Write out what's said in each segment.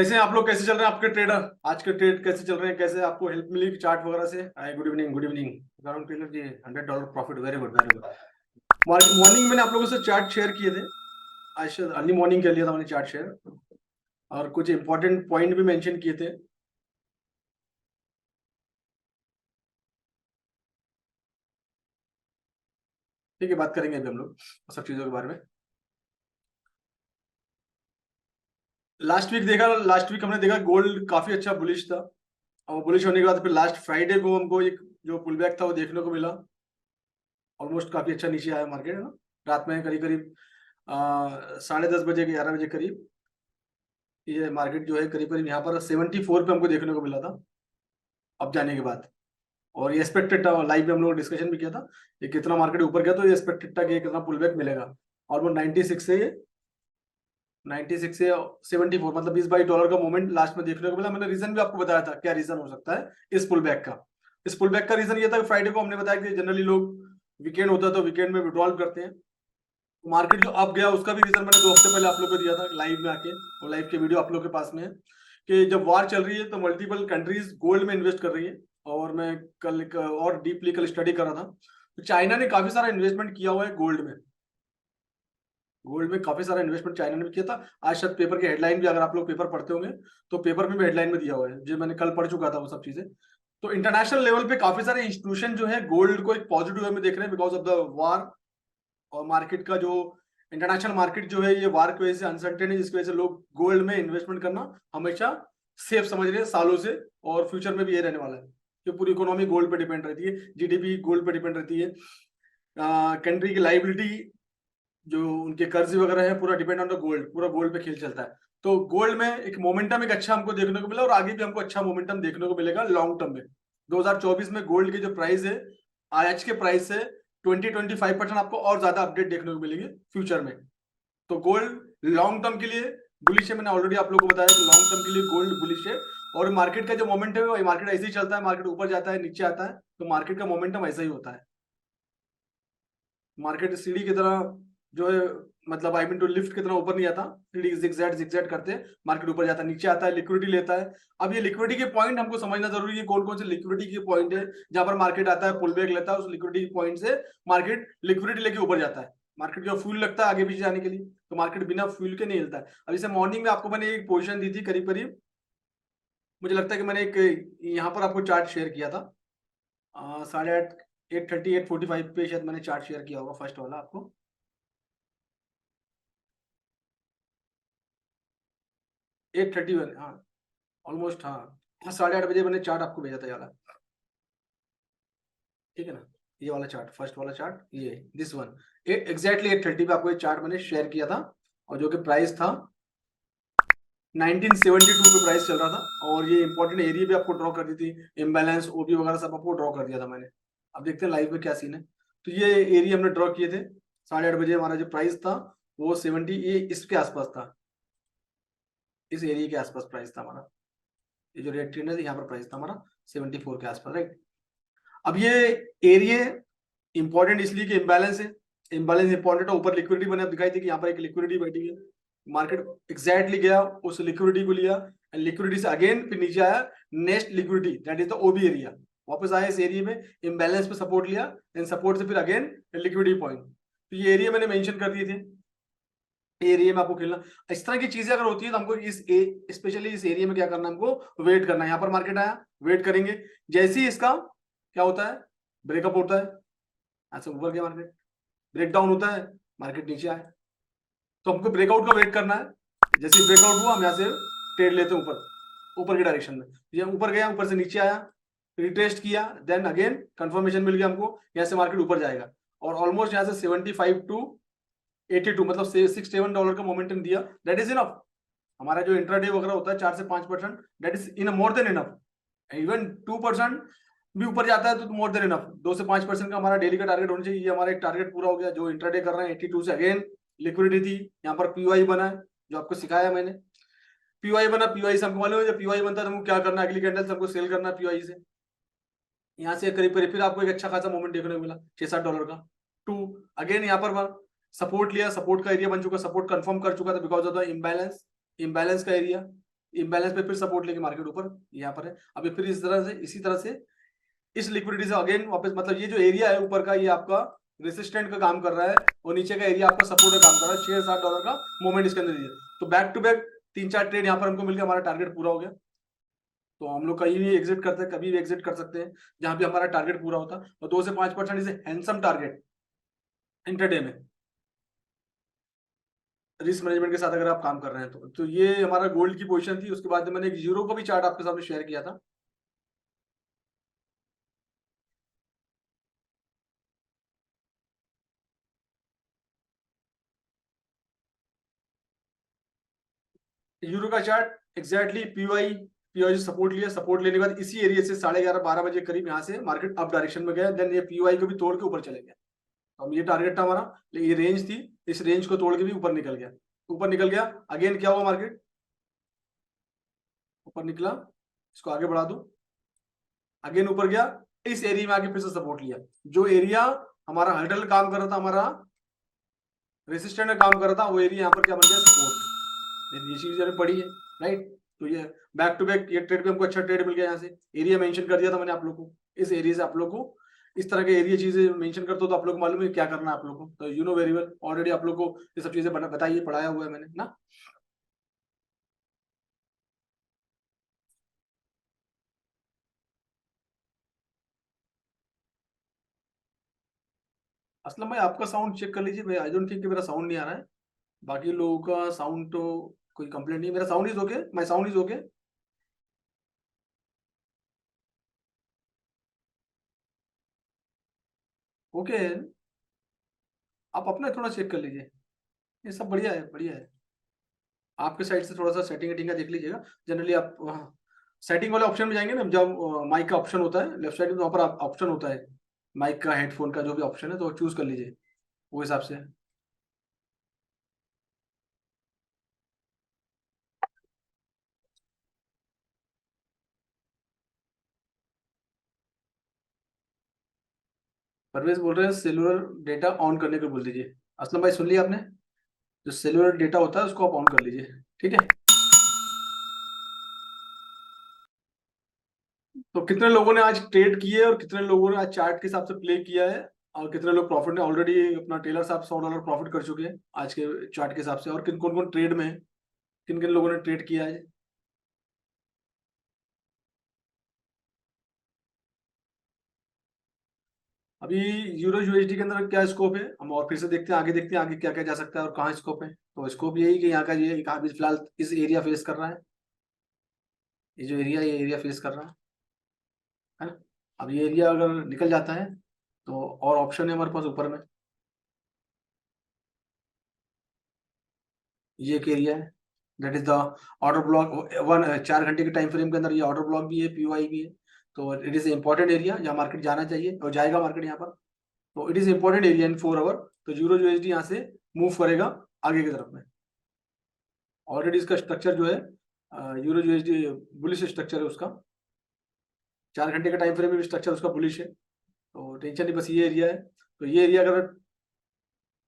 कैसे हैं आप लोग? कैसे चल रहे हैं आपके ट्रेडर? आज के ट्रेड कैसे चल रहे हैं? कैसे आपको हेल्प मिली चार्ट वगैरह से? Hi, good evening, good evening Arun Trailer ji. $100 profit, very good, very good. Morning मैंने आप लोगों से चार्ट शेयर किए थे। आज अर्ली मॉर्निंग कर लिया था मैंने चार्ट शेयर, और कुछ इंपॉर्टेंट पॉइंट भी मेंशन किए थे। ठीक है, बात करेंगे अभी हम लोग सब चीजों के बारे में। लास्ट वीक हमने देखा गोल्ड काफी अच्छा बुलिश था, और बुलिश होने के बाद फिर लास्ट फ्राइडे को हमको एक जो पुल बैक था वो देखने को मिला। ऑलमोस्ट काफी अच्छा नीचे आया मार्केट, है ना। रात में करीब करीब 10:30 बजे, 11 बजे करीब ये मार्केट जो है करीब करीब यहाँ पर 74 पे हमको देखने को मिला था अब जाने के बाद। और ये एक्सपेक्टेड था, लाइव में हम लोग डिस्कशन भी किया था ये कितना मार्केट ऊपर गया, तो ये एक्सपेक्टेड था कि ये कितना पुल बैक मिलेगा। ऑलमोस्ट 96 से 74, मतलब $20-22 का मूवमेंट लास्ट में देखने को मिला। मैंने रीजन भी आपको बताया था क्या रीजन हो सकता है इस पुल बैक का। इस पुल बैक का रीजन ये था कि फ्राइडे को हमने बताया कि जनरली लोग वीकेंड होता है तो वीकेंड में विड्रॉल करते हैं। मार्केट जो अप गया उसका भी रीजन मैंने 2 हफ्ते पहले आप लोग को दिया था लाइव में आके, और लाइव के वीडियो आप लोग के पास में है कि जब वार चल रही है तो मल्टीपल कंट्रीज गोल्ड में इन्वेस्ट कर रही है। और मैं कल और डीपली कल स्टडी कर रहा था, तो चाइना ने काफी सारा इन्वेस्टमेंट किया हुआ है गोल्ड में। गोल्ड में काफी सारा इन्वेस्टमेंट चाइना ने भी किया था। आज शायद पेपर के हेडलाइन भी, अगर आप लोग पेपर पढ़ते होंगे तो पेपर में भी हेडलाइन में दिया हुआ है, जो मैंने कल पढ़ चुका था वो सब चीजें। तो इंटरनेशनल लेवल पे काफी सारे इंस्टीट्यूशन जो है गोल्ड को एक पॉजिटिव वे में देख रहे हैं बिकॉज ऑफ द वार। और मार्केट का जो इंटरनेशनल मार्केट जो है ये वार की वजह से अनसर्टेन है, जिसकी वजह से लोग गोल्ड में इन्वेस्टमेंट करना हमेशा सेफ समझ रहे हैं सालों से, और फ्यूचर में भी ये रहने वाला है कि पूरी इकोनॉमी गोल्ड पे डिपेंड रहती है, जीडीपी गोल्ड पे डिपेंड रहती है। कंट्री की लाइबिलिटी, जो उनके कर्ज वगैरह है, पूरा डिपेंड ऑन द गोल्ड, पूरा गोल्ड पे खेल चलता है। तो गोल्ड में एक मोमेंटम एक अच्छा हमको देखने को मिला, और आगे भी हमको अच्छा मोमेंटम देखने को मिलेगा लॉन्ग टर्म में। 2024 में गोल्ड की जो प्राइस है आज के प्राइस से 20-25% आपको और ज्यादा अपडेट देखने को मिलेंगे फ्यूचर में। तो गोल्ड लॉन्ग टर्म के लिए बुलिश है, मैंने ऑलरेडी आप लोगों को बताया कि लॉन्ग टर्म के लिए गोल्ड बुलिश है। और मार्केट का जो मोमेंटम है मार्केट ऐसे ही चलता है, मार्केट ऊपर जाता है नीचे आता है, तो मार्केट का मोमेंटम ऐसा ही होता है। मार्केट सीढ़ी की तरह जो है, मतलब आई मीन टू लिफ्ट की तरह ऊपर नहीं आता, सीढ़ी जिगजैग जिगजैग करते मार्केट ऊपर जाता है नीचे आता है, लिक्विडिटी लेता है। अब ये लिक्विडिटी के पॉइंट हमको समझना जरूरी है, कौन कौन से लिक्विडिटी के पॉइंट है जहां पर मार्केट आता है पुल बैक लेता है, उस लिक्विडिटी पॉइंट से मार्केट लिक्विडिटी लेके ऊपर जाता है। मार्केट जो फ्यूल लगता है आगे पीछे जाने के लिए, तो मार्केट बिना फ्यूल के नहीं हिलता है। अब जैसे मॉर्निंग में आपको मैंने एक पोजीशन दी थी करीब करीब, मुझे लगता है कि मैंने एक यहाँ पर आपको चार्ट शेयर किया था 8:30, 8:30, 8:45 पे शायद मैंने चार्ट शेयर किया होगा, फर्स्ट वाला आपको 8:31, हाँ ऑलमोस्ट, हाँ हाँ 8:30 बजे मैंने चार्ट आपको भेजा था ये वाला, ठीक है ना। ये वाला चार्ट, फर्स्ट वाला चार्ट, ये दिस वन एग्जैक्टली 8:30 पे आपको ये चार्ट मैंने शेयर किया था, और जो कि प्राइस था 1972 पे प्राइस चल रहा था। और ये इंपॉर्टेंट एरिया भी आपको ड्रॉ कर दी थी, इम्बैलेंस ओबी वगैरह सब आपको ड्रॉ कर दिया था मैंने। अब देखते हैं लाइव में क्या सीन है। तो ये एरिया हमने ड्रॉ किए थे, 8:30 बजे हमारा जो प्राइस था वो 70, ये इसके आसपास था, इस एरिया के आसपास प्राइस था हमारा। ये जो रेड ट्रेन है यहाँ पर प्राइस था हमारा 74 के आसपास, राइट। अब ये एरिया इंपॉर्टेंट इसलिए कि इम्बैलेंस है, इम्बैलेंस इंपॉर्टेंट है। ऊपर लिक्विडिटी मैंने दिखाई थी कि यहाँ पर एक लिक्विडिटी बैठी है, मार्केट एग्जैक्टली गया उस लिक्विडिटी को लिया, लिक्विडिटी से अगेन फिर नीचे आया, next liquidity that is the OB area, वापस आया इस एरिया में, इम्बैलेंस पे सपोर्ट लिया, देन सपोर्ट से फिर अगेन लिक्विडिटी पॉइंट। तो ये एरिया मैंने मेंशन कर दिए थे, एरिया में आपको खेलना। इस तरह की चीजें अगर होती है तो हमको स्पेशली इस एरिया में क्या करना है, हमको वेट करना है। यहाँ पर मार्केट आया, वेट करेंगे, जैसे ही इसका क्या होता है, ब्रेकअप होता है, ऐसे ऊपर गया मार्केट, ब्रेकडाउन होता है, मार्केट नीचे आए, तो हमको ब्रेकआउट का वेट करना है। जैसे ब्रेकआउट हुआ हम यहाँ से ट्रेड लेते हैं ऊपर, ऊपर की डायरेक्शन में। ये ऊपर गया, ऊपर से नीचे आया, रिटेस्ट किया, देन अगेन कंफर्मेशन मिल गया हमको, यहाँ से मार्केट ऊपर जाएगा। और ऑलमोस्ट यहाँ से 75 टू 82, मतलब $6-7 का मोमेंटम दिया, दैट इज इनफ। हमारा जो इंट्राडे वगैरह होता है 4 से 5%, that is in more than enough. Even 2% भी ऊपर जाता है तो मोर देन इनफ। 2 से 5% का हमारा डेली का टारगेट होना चाहिए। ये हमारा एक टारगेट पूरा हो गया। जो इंट्राडे कर रहे हैं 82 से अगेन लिक्विडिटी थी, यहाँ पर पीवाई बना है जो आपको सिखाया मैंने, पीवाई बना। पीवाई से हमको मालूम है जब पीवाई बनता है तो हमको क्या करना है, अगली कैंडल से हमको सेल करना है पीवाई से। यहाँ से करीब करीब फिर आपको एक अच्छा खासा मोमेंट देखने को मिला $6-7 का। टू अगेन यहाँ पर सपोर्ट लिया, सपोर्ट का एरिया बन चुका, सपोर्ट कंफर्म कर चुका था because of the imbalance, imbalance का एरिया। इम्बैलेंस पे फिर सपोर्ट लेके मार्केट ऊपर यहाँ पर है। अभी फिर इसी तरह से इस लिक्विडिटी से अगेन वापस, मतलब ये जो एरिया है ऊपर का, ये आपका रेसिस्टेंट का काम कर रहा है और नीचे का एरिया आपका सपोर्ट का काम कर रहा है। $6-7 का मूवमेंट इसके अंदर दिया, तो बैक टू बैक 3-4 ट्रेड यहाँ पर हमको मिल गया, हमारा टारगेट पूरा हो गया। तो हम लोग कहीं भी एग्जिट करते हैं, कभी भी एग्जिट कर सकते हैं जहां भी हमारा टारगेट पूरा होता है। और 2 से 5% इसे हैंडसम टारगेट इंटरडे में रिस्क मैनेजमेंट के साथ अगर आप काम कर रहे हैं तो ये हमारा गोल्ड की पोजीशन थी। उसके बाद मैंने एक यूरो को भी चार्ट आपके सामने शेयर किया था। यूरो का चार्ट एग्जैक्टली पीओआई सपोर्ट लिया, सपोर्ट लेने के बाद इसी एरिया से 11:30-12 बजे करीब यहाँ से मार्केट अप डायरेक्शन में गया। देन ये पीओआई को भी तोड़ के ऊपर चले गया। तो हम ये टारगेट था हमारा, ये रेंज थी, इस रेंज को तोड़ के भी ऊपर निकल गया। ऊपर निकल गया, अगेन क्या हुआ, मार्केट ऊपर निकला, इसको आगे बढ़ा दो, अगेन ऊपर गया, इस एरिया में आके फिर से सपोर्ट लिया। जो एरिया हमारा हर्डल काम कर रहा था, हमारा रेसिस्टेंट में काम कर रहा था, वो एरिया यहाँ पर क्या बन गया, सपोर्ट। ये चीज मैंने पढ़ी है, राइट। तो ये बैक टू बैक ये ट्रेड पे हमको अच्छा ट्रेड मिल गया। यहाँ से एरिया मेंशन कर दिया था मैंने आप लोग को, इस एरिया से आप लोग को इस तरह के एरिया चीजें मेंशन करते हो तो आप लोग को मालूम है क्या करना है आप लोग को। तो you know very well, already आप लोग को ये सब चीजें बताइए, पढ़ाया हुआ है मैंने ना। असलम भाई आपका साउंड चेक कर लीजिए भाई, आई डोंट थिंक कि मेरा साउंड नहीं आ रहा है। बाकी लोगों का साउंड तो कोई कंप्लेंट नहीं, मेरा sound is okay, my sound is okay. Okay, आप अपना थोड़ा चेक कर लीजिए। ये सब बढ़िया है, बढ़िया है। आपके साइड से थोड़ा सा सेटिंग वेटिंग का देख लीजिएगा। जनरली आप सेटिंग वाले ऑप्शन में जाएंगे ना, जब माइक का ऑप्शन होता है लेफ्ट साइड में, वहाँ पर ऑप्शन होता है माइक का, हेडफोन का, जो भी ऑप्शन है तो चूज कर लीजिए वो हिसाब से। परवेज बोल रहे हैं सेलुलर डेटा ऑन करने को बोल दीजिए। असलम भाई सुन लिया आपने, जो सेलुलर डेटा होता है उसको आप ऑन कर लीजिए, ठीक है। तो कितने लोगों ने आज ट्रेड किए और कितने लोगों ने आज चार्ट के हिसाब से प्ले किया है, और कितने लोग प्रॉफिट ने ऑलरेडी, अपना टेलर साहब $100 प्रॉफिट कर चुके हैं आज के चार्ट के हिसाब से, और किन कौन कौन ट्रेड में है, किन किन लोगों ने ट्रेड किया है। अभी यूरो यूएसडी के अंदर क्या स्कोप है, हम और फिर से देखते हैं, आगे देखते हैं आगे क्या क्या जा सकता है और कहाँ स्कोप है। तो स्कोप यही कि यहाँ का ये अभी फिलहाल इस एरिया फेस कर रहा है, ये जो एरिया, ये एरिया फेस कर रहा है ना। अब ये एरिया अगर निकल जाता है तो और ऑप्शन है हमारे पास ऊपर में, ये एक एरिया है, that is the order block. 4 घंटे के टाइम फ्रेम के अंदर ये ऑर्डर ब्लॉक भी है, पीओआई भी है। तो इट इज इंपॉर्टेंट एरिया जहाँ मार्केट जाना चाहिए और जाएगा मार्केट यहाँ पर। तो it is important area in 4 hour. तो यूरो यूएसडी यहाँ से मूव करेगा आगे की तरफ में। ऑलरेडी इसका स्ट्रक्चर जो है, यूरो यूएसडी बुलिश स्ट्रक्चर है उसका, 4 घंटे का टाइम फ्रेम में भी स्ट्रक्चर उसका बुलिश है। तो टेंशन नहीं, बस ये एरिया है। तो ये एरिया अगर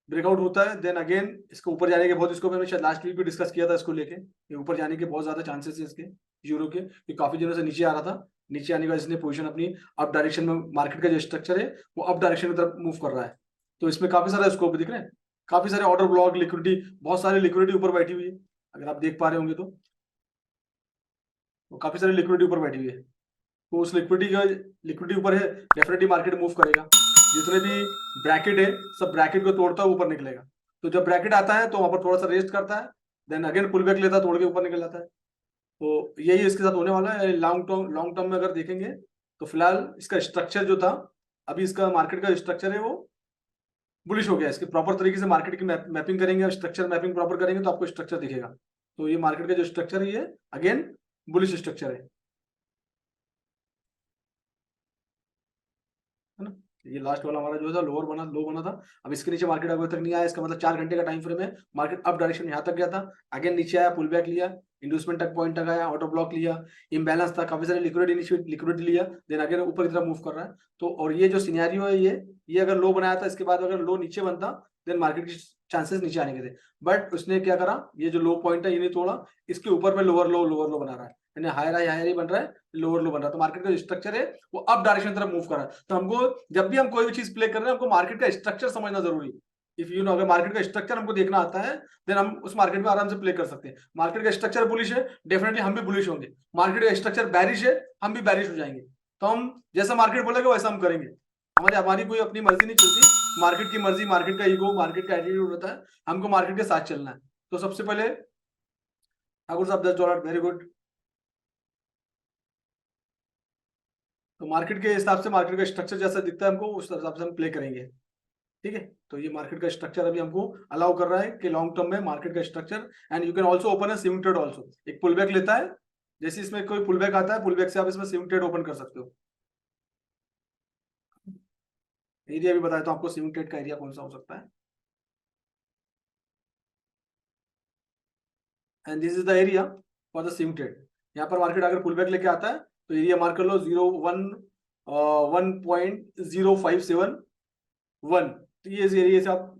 ब्रेकआउट होता है देन अगेन इसको ऊपर जाने के बहुत, इसको मैंने शायद लास्ट वीक भी डिस्कस किया था इसको लेके, ये ऊपर जाने के बहुत ज्यादा चांसेस है इसके यूरो के, कि काफी दिनों से नीचे आ रहा था। नीचे आने के बाद इसने पोजीशन अपनी अप डायरेक्शन में, मार्केट का जो स्ट्रक्चर है वो अप डायरेक्शन की तरफ मूव कर रहा है। तो इसमें काफी सारा स्कोप दिख रहे हैं, काफी सारे ऑर्डर ब्लॉक, लिक्विडिटी, बहुत सारी लिक्विडिटी ऊपर बैठी हुई है। अगर आप देख पा रहे होंगे तो काफी सारी लिक्विडिटी ऊपर बैठी हुई है। तो उस लिक्विडिटी ऊपर है, डेफिनेटली मार्केट मूव करेगा। जितने भी ब्रैकेट है सब ब्रैकेट को तोड़ता है ऊपर निकलेगा। तो जब ब्रैकेट आता है तो वहां पर थोड़ा सा रेस्ट करता है, देन अगेन पुल बैक लेता है, तोड़ के ऊपर निकल जाता है। तो यही इसके साथ होने वाला है। लॉन्ग टर्म में अगर देखेंगे तो फिलहाल इसका स्ट्रक्चर जो था, अभी इसका मार्केट का स्ट्रक्चर है वो बुलिश हो गया। इसके प्रॉपर तरीके से मार्केट की मैपिंग करेंगे, स्ट्रक्चर मैपिंग प्रॉपर करेंगे तो आपको स्ट्रक्चर दिखेगा। तो ये मार्केट का जो स्ट्रक्चर है ये अगेन बुलिश स्ट्रक्चर है ना। ये लास्ट वाला हमारा जो था लो बना था। अब इसके नीचे मार्केट अभी तक नहीं आया, इसका मतलब 4 घंटे का टाइम फ्रेम है, मार्केट अप डायरेक्शन यहाँ तक गया था, अगेन नीचे आया, पुल बैक लिया, इंड्यूसमेंट तक पॉइंट तक आया, ऑर्डर ब्लॉक लिया, इम्बैलेंस था, काफी सारे लिक्विडिटी लिया, देन अगेन ऊपर की तरफ मूव कर रहा है। तो और ये जो सिनेरियो है, ये अगर लो बनाया था, इसके बाद अगर लो नीचे बनता देन मार्केट की चांसेस नीचे आने के थे, बट उसने क्या करा, ये जो लो पॉइंट है ये नहीं तोड़ा, इसके ऊपर में लोअर लो बना रहा है, यानी हायर ही बन रहा है, लोअर लो बन रहा है। तो मार्केट का जो स्ट्रक्चर है वो अप डायरेक्शन तरफ मूव कर रहा है। तो हमको जब भी हम कोई भी चीज प्ले कर रहे हैं, हमको मार्केट का स्ट्रक्चर समझना जरूरी है। इफ यू नो, अगर मार्केट का स्ट्रक्चर हमको देखना आता है, देन हम उस मार्केट में आराम से प्ले कर सकते हैं। मार्केट का स्ट्रक्चर बुलिश है, डेफिनेटली हम भी बुलिश होंगे। मार्केट का स्ट्रक्चर बैरिश है, हम भी बैरिश हो जाएंगे। तो हम जैसा मार्केट बोलेगा वैसा हम करेंगे। हमारी कोई अपनी मर्जी नहीं चलती, मार्केट की मर्जी, मार्केट का ईगो, मार्केट का एटीट्यूड होता है, हमको मार्केट के साथ चलना है। तो सबसे पहले ठाकुर साहब $10, वेरी गुड। तो मार्केट के हिसाब से, मार्केट का स्ट्रक्चर जैसा दिखता है हमको, उस हिसाब से हम प्ले करेंगे। ठीक है, तो ये मार्केट का स्ट्रक्चर अभी हमको अलाउ कर रहा है कि लॉन्ग टर्म में मार्केट का structure, and you can also open a swing trade also. एक पुल बैक लेता है, जैसे इसमें कोई पुल बैक आता है, पुल बैक से आप इसमें स्विंग ट्रेड ओपन कर सकते हो। एरिया भी बताया तो आपको, स्विंग ट्रेड का एरिया कौन सा हो सकता है, and this is the area for the swing trade. यहाँ पर मार्केट अगर पुल बैक लेके आता है तो एरिया मार्क कर लो 1.0571। तो ये इस एरिया से आप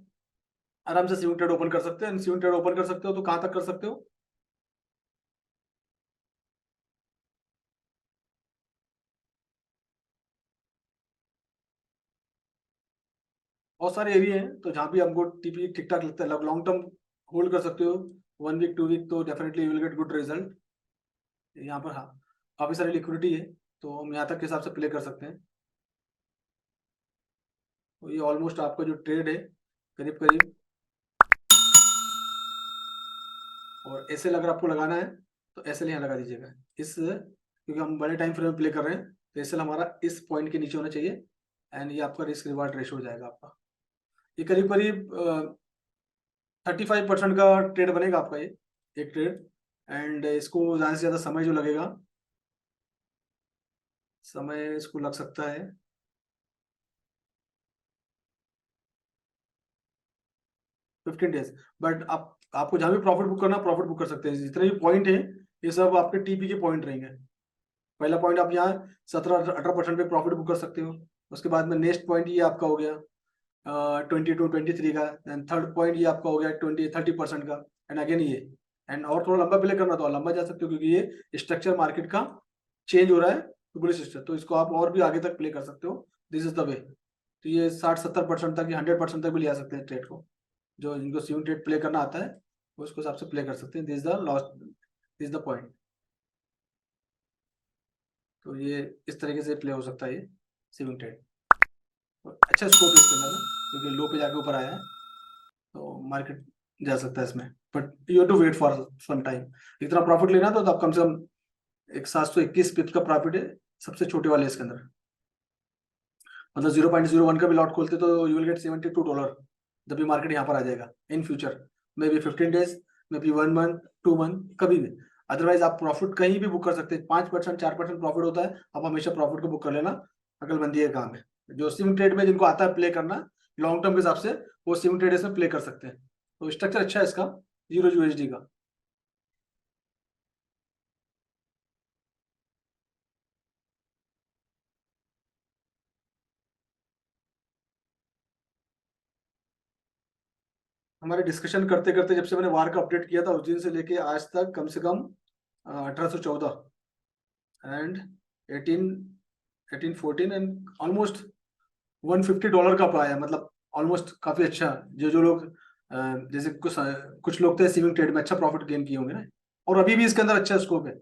आराम से स्विंग ट्रेड ओपन कर सकते हैं। स्विंग ट्रेड ओपन कर सकते हो तो कहां तक कर सकते हो, बहुत सारे एरिया हैं। तो जहां भी हमको टीपी ठीक ठाक लगता है, लॉन्ग टर्म होल्ड कर सकते हो, 1 वीक 2 वीक, तो definitely you will get good result. यहाँ पर हाँ, काफी सारी लिक्विडिटी है, तो हम यहाँ तक के हिसाब से प्ले कर सकते हैं। तो ये ऑलमोस्ट आपका जो ट्रेड है करीब करीब, और एसएल अगर आपको लगाना है तो एसएल यहाँ लगा दीजिएगा, इस, क्योंकि हम बड़े टाइम फ्रेम में प्ले कर रहे हैं, तो एसएल हमारा इस पॉइंट के नीचे होना चाहिए, एंड ये आपका रिस्क रिवार्ड रेशो हो जाएगा आपका। ये करीब करीब 35% का ट्रेड बनेगा आपका ये एक ट्रेड। एंड इसको ज़्यादा से ज़्यादा समय जो लगेगा, समय इसको लग सकता है 15 डेज। बट आप, आपको जहाँ भी प्रॉफिट बुक करना, प्रॉफिट बुक कर सकते हैं। जितने भी पॉइंट है ये सब आपके टीपी के पॉइंट रहेंगे। पहला पॉइंट आप यहाँ 17-18% पे प्रॉफिट बुक कर सकते हो। उसके बाद में नेक्स्ट पॉइंट ये आपका हो गया 22-23 का, एंड थर्ड पॉइंट ये आपका हो गया 20-30% का, एंड अगेन ये, एंड और थोड़ा लंबा प्ले करना तो लंबा जा सकते हो, क्योंकि ये स्ट्रक्चर मार्केट का चेंज हो रहा है, तो बुलिश स्ट्रक्चर, तो इसको आप और भी आगे तक प्ले कर सकते हो। This is the way. तो ये 60-70% तक, ये 100% तक भी ले आ सकते हैं ट्रेड को। जो जिनको स्विंग ट्रेड प्ले करना आता है वो उसको हिसाब से प्ले कर सकते हैं। This the lost, this the point. तो ये इस तरीके से प्ले हो सकता है ये स्विंग ट्रेड। तो अच्छा स्कोप है इसके अंदर में, क्योंकि लो पे जाके ऊपर आया है, तो मार्केट जा सकता है इसमें, but you have to wait for some time. इतना प्रॉफिट लेना तो आप कम से कम एक 721 पिप का प्रॉफिट है सबसे छोटे वाले इसके अंदर। मतलब 0.01 का भी लॉट खोलते तो यू विल गेट $72 जब भी मार्केट यहाँ पर आ जाएगा in future, may be 15 days, may be 1 month 2 month, कभी भी। अदरवाइज आप प्रॉफिट कहीं भी बुक कर सकते हैं। 5% 4% प्रॉफिट होता है, आप हमेशा प्रॉफिट को बुक कर लेना, अकलमंदी का काम है। जो स्विंग ट्रेड में जिनको आता है प्ले करना लॉन्ग टर्म के हिसाब से, वो स्विंग ट्रेड में प्ले कर सकते हैं। तो स्ट्रक्चर अच्छा है इसका, जीरो यूएसडी का। हमारे डिस्कशन करते करते जब से मैंने वार का अपडेट किया था उस दिन से लेके आज तक कम से कम 1814 एंड 1814 एंड ऑलमोस्ट $150 का पाया, मतलब ऑलमोस्ट काफी अच्छा। जो लोग जैसे कुछ लोग थे स्विंग ट्रेड में अच्छा प्रॉफिट गेन किए होंगे ना, और अभी भी इसके अंदर अच्छा स्कोप है।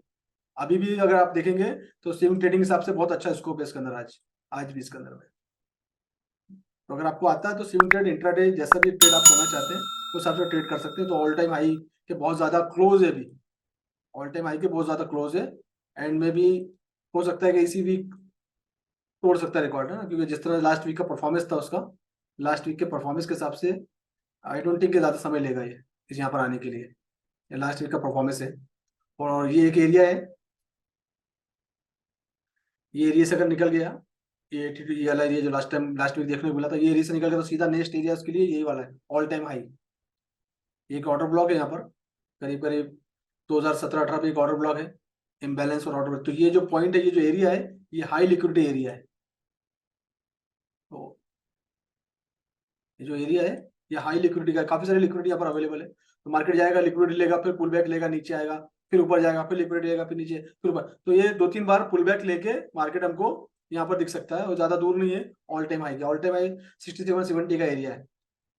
अभी भी अगर आप देखेंगे तो स्विंग ट्रेडिंग के हिसाब से बहुत अच्छा स्कोप है इसके अंदर, आज आज भी इसके अंदर में। तो अगर आपको आता है तो स्विंग ट्रेड, इंट्राडे, जैसा भी ट्रेड आप करना चाहते हैं उस हिसाब से ट्रेड कर सकते हैं। तो ऑल टाइम हाई के बहुत ज्यादा क्लोज है अभी, ऑल टाइम हाई के बहुत ज्यादा क्लोज है, एंड में भी हो सकता है कि इसी वीक तोड़ सकता है रिकॉर्ड, है ना, क्योंकि जिस तरह लास्ट वीक का परफॉर्मेंस था उसका, लास्ट वीक के परफॉर्मेंस के हिसाब से आई डोंट थिंक ज्यादा समय लेगा ये इस यहाँ पर आने के लिए। ये लास्ट वीक का परफॉर्मेंस है, और ये एक एरिया है, ये एरिया से अगर निकल गया, ये 82 ये वाला एरिया जो लास्ट टाइम लास्ट वीक देखने को मिला था, ये एरिया से निकल गया तो सीधा नेक्स्ट एरिया उसके लिए यही वाला है, ऑल टाइम हाई। एक ऑर्डर ब्लॉक है यहाँ पर, करीब करीब 2017-18 पे एक ऑर्डर ब्लॉक है, इम्बैलेंस और ऑर्डर ब्लॉक। तो ये जो पॉइंट है, ये जो एरिया है, ये हाई लिक्विडिटी एरिया है। तो ये जो एरिया है ये हाई लिक्विडिटी का, काफी सारी लिक्विडिटी यहाँ पर अवेलेबल है। तो मार्केट जाएगा, लिक्विडिटी लेगा, फिर पुल बैक लेगा, नीचे आएगा, फिर ऊपर जाएगा, फिर लिक्विडिटी लेगा, फिर नीचे, फिर ऊपर। तो ये 2-3 बार पुल बैक लेके मार्केट हमको यहाँ पर दिख सकता है, और ज्यादा दूर नहीं है ऑल टाइम हाई का। ऑल टाइम हाई 67-70 का एरिया है,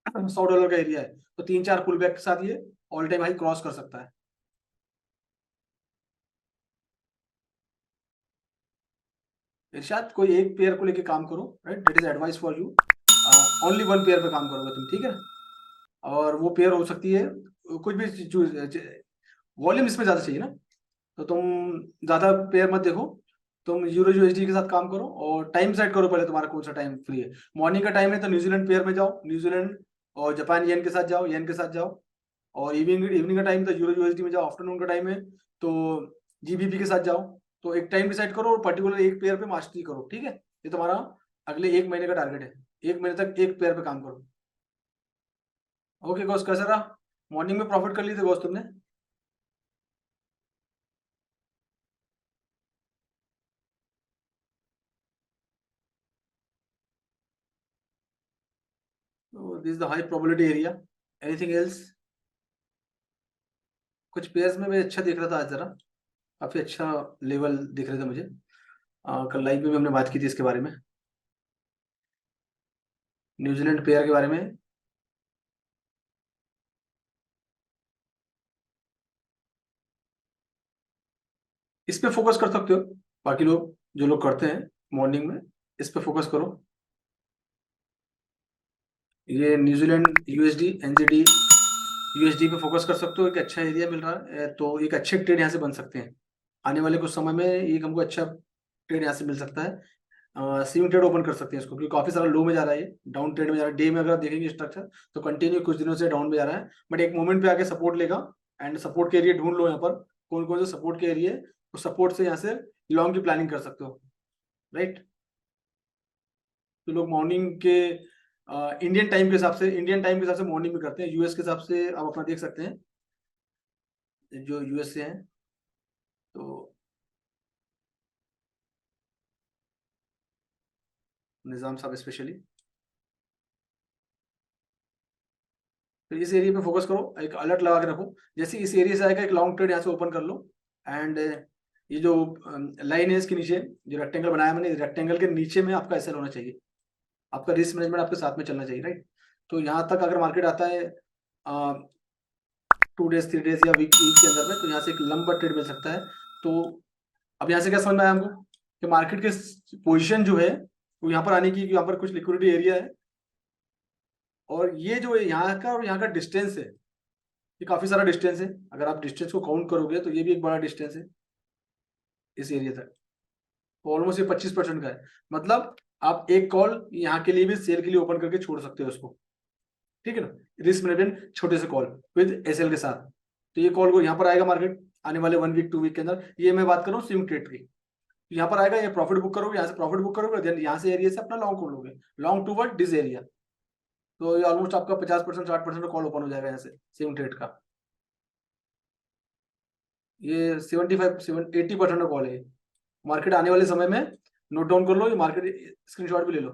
$100 का एरिया है। तो 3-4 पुल बैक के साथ ये ऑल टाइम हाई क्रॉस कर सकता है। इरशाद, कोई एक पेयर को लेके काम करो, right, that is advice for you. Only one pair पे काम करोगे तुम, ठीक है ना। और वो पेयर हो सकती है कुछ भी चूज, वॉल्यूम इसमें ज्यादा चाहिए ना, तो तुम ज्यादा पेयर मत देखो। तुम यूरो यूएसडी के साथ काम करो, और टाइम सेट करो पहले तुम्हारा कौन सा टाइम फ्री है। मॉर्निंग का टाइम है तो न्यूजीलैंड पेयर में जाओ, न्यूजीलैंड और जापान येन के साथ जाओ, येन के साथ जाओ। और इवनिंग इवनिंग का टाइम तो यूरो यूएसडी में जाओ। आफ्टरनून का टाइम है तो जीबीपी के साथ जाओ। तो एक टाइम डिसाइड करो और पर्टिकुलर एक पेयर पे मास्टरी करो, ठीक है। ये तुम्हारा अगले 1 महीने का टारगेट है, 1 महीने तक एक पेयर पे काम करो। ओके गोस्त, कैसा रहा? मॉर्निंग में प्रॉफिट कर ली थी गोस्त तुमने? This the high probability area. Anything else? कुछ पेयर्स में मैं अच्छा दिख रहा था आज जरा, काफी अच्छा लेवल दिख रहे थे मुझे। कल लाइव में भी हमने बात की थी इसके बारे में, न्यूजीलैंड पेयर के बारे में। इस पे फोकस कर सकते हो, बाकी लोग जो लोग करते हैं मॉर्निंग में, इस पे फोकस करो। ये न्यूजीलैंड यूएसडी एनजीडी यूएसडी पे फोकस कर सकते हो, एक अच्छा एरिया मिल रहा है, तो एक अच्छे ट्रेड यहाँ से बन सकते हैं आने वाले कुछ समय में। एक हमको अच्छा ट्रेड यहाँ से मिल सकता है। स्विंग ट्रेड ओपन कर सकते हैं इसको, क्योंकि काफी सारा लो में जा रहा है, ये डाउन ट्रेड में जा रहा है। डे में अगर आप देखेंगे स्ट्रक्चर तो कंटिन्यू कुछ दिनों से डाउन में जा रहा है, बट एक मोमेंट पे आके सपोर्ट लेगा। एंड सपोर्ट के एरिया ढूंढ लो यहाँ पर, कौन कौन से सपोर्ट के एरिया, उस सपोर्ट से यहाँ से लॉन्ग की प्लानिंग कर सकते हो, राइट। तो लोग मॉर्निंग के इंडियन टाइम के हिसाब से, मॉर्निंग में करते हैं। यूएस के हिसाब से आप अपना देख सकते हैं, जो यूएस से हैं। तो निजाम साहब स्पेशली, तो इस एरिया पे फोकस करो, एक अलर्ट लगा के रखो। जैसे इस एरिया से आएगा एक लॉन्ग ट्रेड यहाँ से ओपन कर लो। एंड ये जो लाइन है इसके नीचे, जो रेक्टेंगल बनाया मैंने, रेक्टेंगल के नीचे में आपका एसएल होना चाहिए। आपका रिस्क मैनेजमेंट आपके साथ में चलना चाहिए, राइट। तो यहाँ तक अगर मार्केट आता है 2 डेज 3 डेज या वीक के अंदर में, तो यहाँ से एक लंबा ट्रेड मिल सकता है। तो अब यहाँ से क्या समझ में आया हमको कि मार्केट के पोजीशन जो है वो यहाँ पर आने की, यहाँ पर कुछ लिक्विडिटी एरिया है, और ये जो है यहाँ का और यहाँ का डिस्टेंस है, ये काफी सारा डिस्टेंस है। अगर आप डिस्टेंस को काउंट करोगे तो ये भी एक बड़ा डिस्टेंस है इस एरिया तक। तो ऑलमोस्ट ये 25% का है। मतलब आप एक कॉल यहाँ के लिए भी सेल के लिए ओपन करके छोड़ सकते हो उसको, ठीक है ना। रिस्क मैनेजमेंट छोटे से कॉल विद एसएल के साथ। तो ये कॉल को यहाँ पर आएगा मार्केट आने वाले 1 वीक 2 वीक के अंदर। ये मैं बात कर रहा हूँ स्विंग ट्रेड की। यहाँ पर आएगा, ये प्रॉफिट बुक करोगे, यहाँ से प्रॉफिट बुक करोगे, देन यहाँ से एरिया से अपना लॉन्ग खोल लोगे, लॉन्ग टूवर्ड दिस एरिया। तो ये ऑलमोस्ट आपका 50% 60% कॉल ओपन हो जाएगा यहाँ से सेम ट्रेड का। ये 75-80% का कॉल है। मार्केट आने वाले समय में नोट डाउन कर लो, ये मार्केट स्क्रीनशॉट भी ले लो।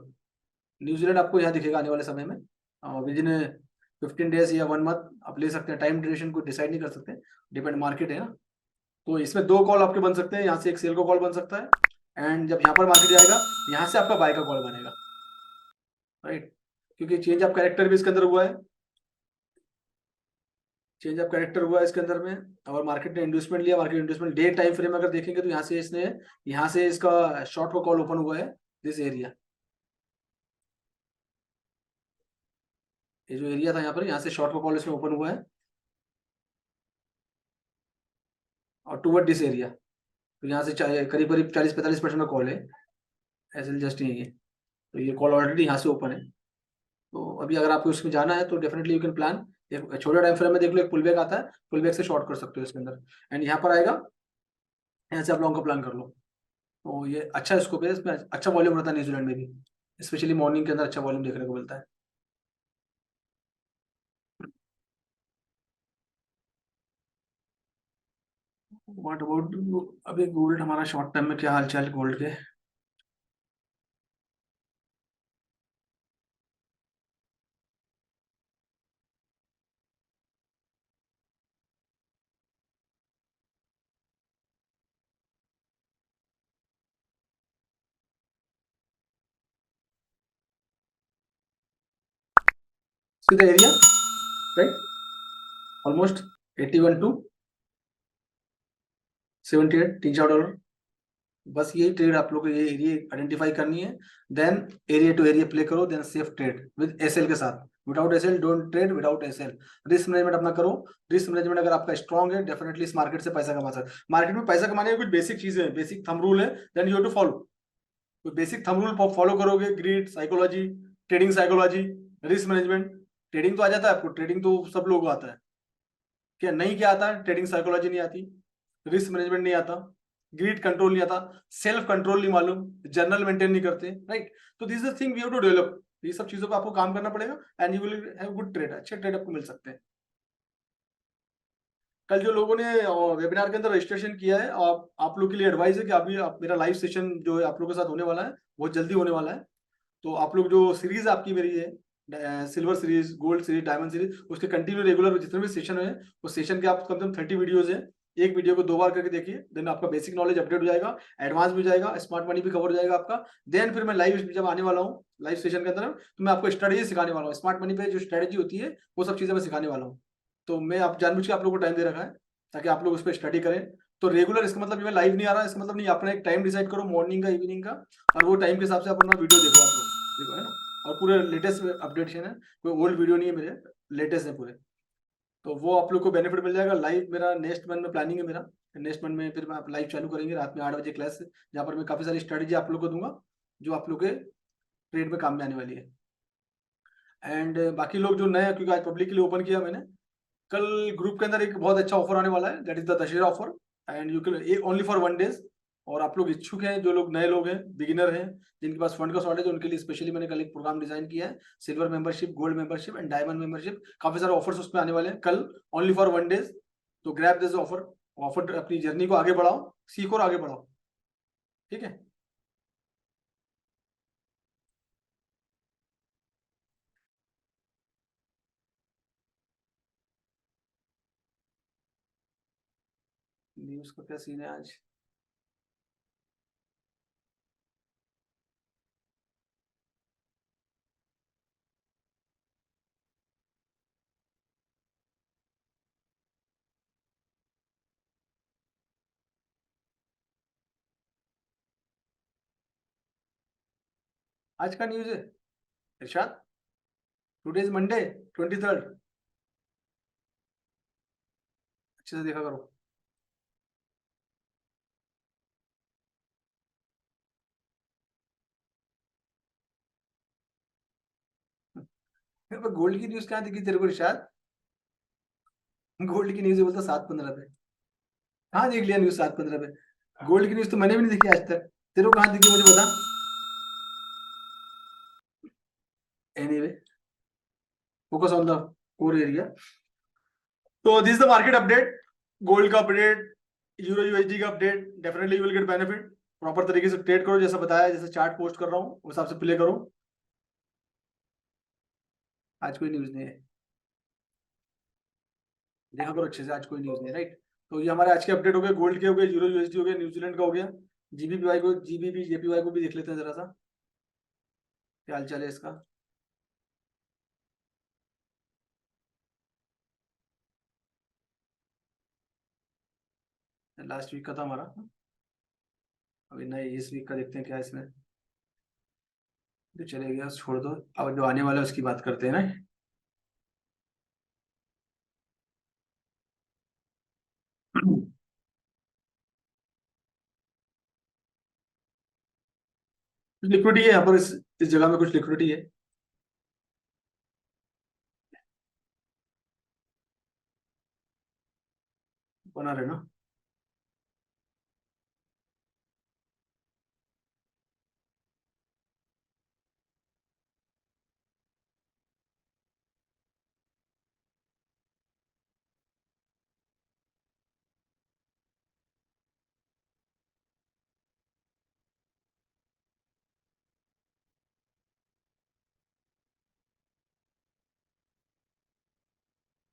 न्यूजीलैंड आपको यहाँ दिखेगा आने वाले समय में, विद इन 15 डेज या 1 मंथ आप ले सकते हैं। टाइम ड्यूरेशन को डिसाइड नहीं कर सकते, डिपेंड मार्केट है ना। तो इसमें 2 कॉल आपके बन सकते हैं, यहाँ से एक सेल का कॉल बन सकता है। एंड जब यहाँ पर मार्केट जाएगा, यहाँ से आपका बाय का कॉल बनेगा, राइट। क्योंकि चेंज ऑफ कैरेक्टर भी इसके अंदर हुआ है, चेंज ऑफ कैरेक्टर हुआ है इसके अंदर में। और मार्केट ने इंड्यूसमेंट लिया, market inducement day time frame अगर देखेंगे तो यहाँ से इसने, यहाँ से इसका शॉर्ट का कॉल ओपन हुआ है दिस एरिया। ये जो एरिया था यहाँ पर, यहाँ से शॉर्ट का कॉल इसमें ओपन हुआ है, और टूवर्ड दिस एरिया। तो यहाँ से करीब करीब 40-45% का कॉल है, ऐसे जस्ट यही है। तो ये कॉल ऑलरेडी यहाँ से ओपन है। तो अभी अगर आपको इसमें जाना है तो डेफिनेटली यू कैन प्लान, एक छोटे टाइम फ्रेम में देख लो, एक पुल बैक आता है, पुल बैक से शॉर्ट कर सकते हो इसके अंदर। एंड यहाँ पर आएगा, यहाँ से आप लॉन्ग का प्लान कर लो। तो ये अच्छा स्कोप है, इसमें अच्छा वॉल्यूम रहता है न्यूजीलैंड में भी, स्पेशली मॉर्निंग के अंदर अच्छा वॉल्यूम देखने को मिलता है। व्हाट अबाउट, अभी गोल्ड हमारा शॉर्ट टर्म में क्या हाल चाल गोल्ड के? see the area, right? Almost 81 to 78, $3-4। बस ये ट्रेड आप लोग को ये एरिया आइडेंटिफाई करनी है, then area to area play करो, then safe trade with SL के साथ। Without SL don't trade without SL. Risk management अपना करो। रिस्क मैनेजमेंट अगर आपका स्ट्रॉन्ग है, डेफिनेटली इस मार्केट से पैसा कमा सकते। मार्केट में पैसा कमाने की कुछ बेसिक चीजें हैं, बेसिक थंब रूल है, then you have to follow. तो बेसिक थंब रूल फॉलो करोगे, greed psychology, trading psychology, risk management. Trading तो आ जाता है आपको, ट्रेडिंग तो सब लोगों को आता है। क्या नहीं क्या आता है? ट्रेडिंग साइकोलॉजी नहीं आती, रिस्क मैनेजमेंट नहीं आता, ग्रीड कंट्रोल नहीं आता, सेल्फ कंट्रोल नहीं मालूम, जर्नल मेंटेन नहीं करते, राइट? तो this is thing we have to develop. ये सब चीजों पे आपको काम करना पड़ेगा and you will have good trade, अच्छे ट्रेड आपको मिल सकते हैं। कल जो लोगों ने वेबिनार के अंदर रजिस्ट्रेशन किया है, आप लोग के लिए एडवाइस है कि अभी मेरा लाइव सेशन जो है आप लोगों के साथ होने वाला है, बहुत जल्दी होने वाला है। तो आप लोग जो सीरीज आपकी मेरी है, silver series, gold series, diamond series, उसके कंटिन्यू रेगुलर जितने भी सेशन है, उस सेशन के आप कम से कम 30 वीडियोज है। एक वीडियो को 2 बार करके देखिए, देन आपका बेसिक नॉलेज अपडेट हो जाएगा, एडवांस भी हो जाएगा, स्मार्ट मनी भी कवर हो जाएगा आपका। देन फिर मैं लाइव जब आने वाला हूँ लाइव सेशन के अंदर, तो मैं आपको स्ट्रेटेजी सिखाने वाला हूँ। स्मार्ट मनी पे जो स्ट्रेटेजी होती है वो सब चीजें मैं सिखाने वाला हूँ। तो मैं आप जानबूझ के आप लोगों को टाइम दे रखा है ताकि आप लोग उस पर स्टडी करें। तो रेगुलर इसका मतलब मैं लाइव नहीं आ रहा, इसका मतलब नहीं, अपना एक टाइम डिसाइड करो मॉर्निंग का, इवनिंग का, और वो टाइम के हिसाब से अपना वीडियो देखो आप लोग, देखो, है ना? और पूरे लेटेस्ट अपडेशन है, कोई ओल्ड वीडियो नहीं है मेरे, लेटेस्ट है पूरे। तो वो आप लोग को बेनिफिट मिल जाएगा। लाइव मेरा नेक्स्ट मंथ में प्लानिंग है मेरा, नेक्स्ट मंथ में फिर मैं लाइव चालू करेंगे रात में 8 बजे क्लास, जहाँ पर मैं काफी सारी स्ट्रेटेजी आप लोग को दूंगा जो आप लोग के ट्रेड में काम में आने वाली है। एंड बाकी लोग जो नए हैं, क्योंकि आज पब्लिक के लिए ओपन किया मैंने, कल ग्रुप के अंदर एक बहुत अच्छा ऑफर आने वाला है, that is the Dussehra offer, and you can only for 1 days. और आप लोग इच्छुक हैं, जो लोग नए लोग हैं, बिगिनर हैं, जिनके पास फंड का शॉर्टेज है, उनके लिए स्पेशली मैंने कल एक प्रोग्राम डिजाइन किया है, silver membership, gold membership and diamond membership. काफी सारे ऑफर्स उसमें आने वाले हैं कल, ओनली फॉर 1 डेज। तो ग्रैब दिस ऑफर, ऑफर अपनी जर्नी को आगे बढ़ाओ, सीखो और आगे बढ़ाओ, ठीक है? न्यूज का क्या सीन है आज? आज का न्यूज है इरशाद, टुडे इज मंडे 23rd, अच्छे से देखा करो। गोल्ड की न्यूज कहाँ दिखी तेरे को इरशाद? गोल्ड की न्यूज बोलता 7:15 पे। कहाँ देख लिया न्यूज 7:15 पे? गोल्ड की न्यूज तो मैंने भी नहीं देखी आज तक, तेरे को कहाँ दिखी मुझे बता। Anyway, focus on the core area. तो this the market update, gold का अपडेट, यूरो यूएसडी का update. Definitely you will get benefit. Proper तरीके से ट्रेड करो, जैसा बताया, जैसे चार्ट पोस्ट कर रहा हूँ उस हिसाब से प्ले करो। आज कोई न्यूज नहीं है, देखा करो अच्छे से, आज कोई न्यूज नहीं है, राइट? तो ये हमारे आज के अपडेट हो गए, गोल्ड के हो गए, यूरो यूएसडी हो गया, न्यूजीलैंड का हो गया। जीबीपीवाई को, जीबीपी जेपीवाई को भी देख लेते हैं जरा सा, क्या हाल चाल है इसका। लास्ट वीक का था हमारा, अभी नए इस वीक का देखते हैं क्या है इसमें। जो चले गया छोड़ दो, अब जो आने वाला है उसकी बात करते हैं ना। लिक्विडिटी है यहाँ पर, इस जगह में कुछ लिक्विडिटी है, बना रहे ना।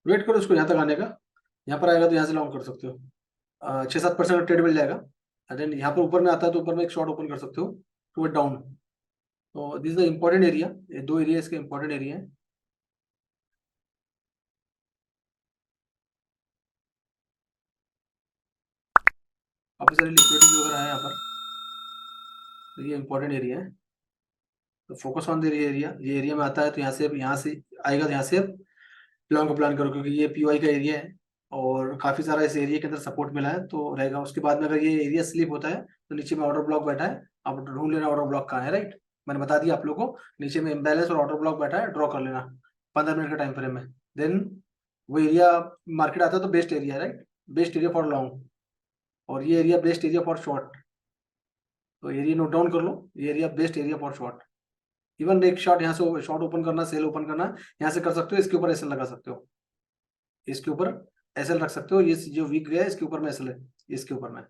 वेट करो उसको यहाँ तक आने का, यहाँ पर आएगा तो यहाँ से लॉन्ग कर सकते हो। 6-7% का ट्रेड मिल जाएगा। देन यहाँ पर ऊपर में आता है तो ऊपर में एक शॉर्ट ओपन कर सकते हो टू डाउन। तो this is the important area, ये दो एरिया इसके इम्पोर्टेंट एरिया है। काफी सारी लिक्विडिटी वगैरह है यहाँ पर, तो ये इंपॉर्टेंट एरिया है। तो फोकस ऑन द एरिया, ये एरिया में आता है तो यहाँ से आएगा, तो यहाँ से लॉन्ग का प्लान करो, क्योंकि ये पीवाई का एरिया है और काफी सारा इस एरिया के अंदर सपोर्ट मिला है तो रहेगा। उसके बाद में अगर ये एरिया स्लिप होता है तो नीचे में ऑर्डर ब्लॉक बैठा है, आप ढूंढ लेना ऑर्डर ब्लॉक कहाँ है, राइट। मैंने बता दिया आप लोगों को, नीचे में इम्बैलेंस और ऑर्डर ब्लॉक बैठा है, ड्रॉ कर लेना 15 मिनट के टाइम फ्रेम में। देन वो एरिया मार्केट आता है तो बेस्ट एरिया है, right, best area for long, और ये area best area for short. तो एरिया नोट डाउन कर लो, ये area best area for short. Even एक शॉर्ट यहाँ से शॉर्ट ओपन करना, सेल ओपन करना, यहाँ से कर सकते हो, इसके ऊपर एसएल लगा सकते हो, इसके ऊपर एसएल रख सकते हो। ये जो वीक गया है इसके ऊपर में एसएल है, इसके ऊपर में,